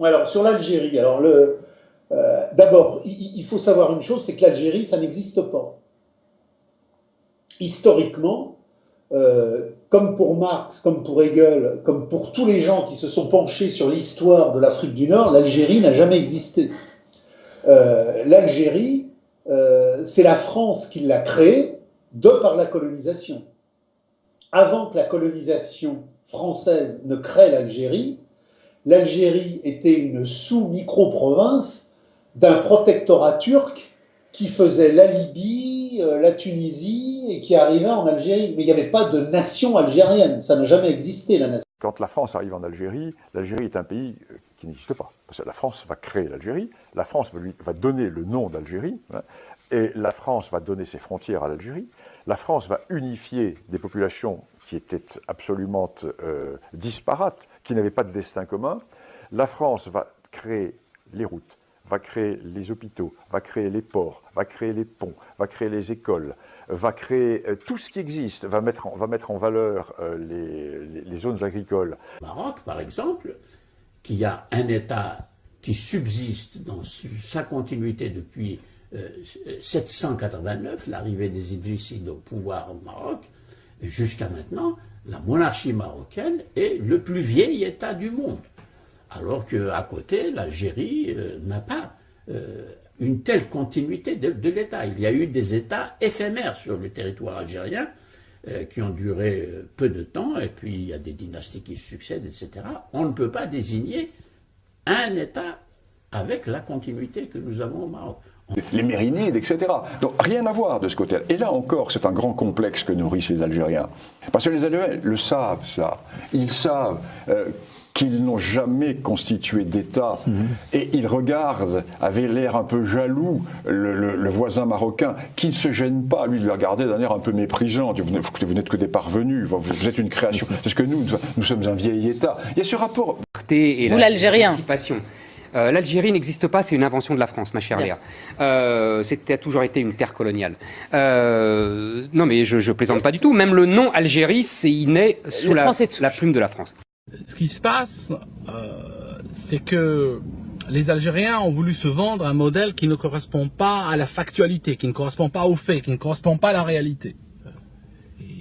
Alors, sur l'Algérie, d'abord, il faut savoir une chose, c'est que l'Algérie, ça n'existe pas. Historiquement, comme pour Marx, comme pour Hegel, comme pour tous les gens qui se sont penchés sur l'histoire de l'Afrique du Nord, l'Algérie n'a jamais existé. L'Algérie, c'est la France qui l'a créée de par la colonisation. Avant que la colonisation française ne crée l'Algérie, l'Algérie était une sous-micro-province d'un protectorat turc qui faisait la Libye, la Tunisie et qui arrivait en Algérie. Mais il n'y avait pas de nation algérienne, ça n'a jamais existé la nation. Quand la France arrive en Algérie, l'Algérie est un pays qui n'existe pas. Parce que la France va créer l'Algérie, la France va donner le nom d'Algérie, hein, et la France va donner ses frontières à l'Algérie. La France va unifier des populations qui étaient absolument disparates, qui n'avaient pas de destin commun. La France va créer les routes, va créer les hôpitaux, va créer les ports, va créer les ponts, va créer les écoles, va créer tout ce qui existe, va mettre en valeur les zones agricoles. Au Maroc, par exemple, qui a un État qui subsiste dans sa continuité depuis 789, l'arrivée des Idrissides au pouvoir au Maroc, jusqu'à maintenant, la monarchie marocaine est le plus vieil État du monde. Alors qu'à côté, l'Algérie n'a pas une telle continuité de l'État. Il y a eu des États éphémères sur le territoire algérien qui ont duré peu de temps, et puis il y a des dynasties qui succèdent, etc. On ne peut pas désigner un État avec la continuité que nous avons au Maroc. Les Mérinides, etc. Donc rien à voir de ce côté-là. Et là encore, c'est un grand complexe que nourrissent les Algériens. Parce que les Algériens le savent, ça. Ils savent qu'ils n'ont jamais constitué d'État. Et ils regardent, avec l'air un peu jaloux, le voisin marocain, qui ne se gêne pas, lui, de le regarder d'un air un peu méprisant. Vous n'êtes que des parvenus, vous êtes une création. Parce que nous sommes un vieil État. Il y a ce rapport... Vous, l'Algérien. L'Algérie n'existe pas, c'est une invention de la France, ma chère Léa. C'était a toujours été une terre coloniale. Non, mais je plaisante pas du tout. Même le nom Algérie, il naît sous la plume de la France. Ce qui se passe, c'est que les Algériens ont voulu se vendre un modèle qui ne correspond pas à la factualité, qui ne correspond pas aux faits, qui ne correspond pas à la réalité.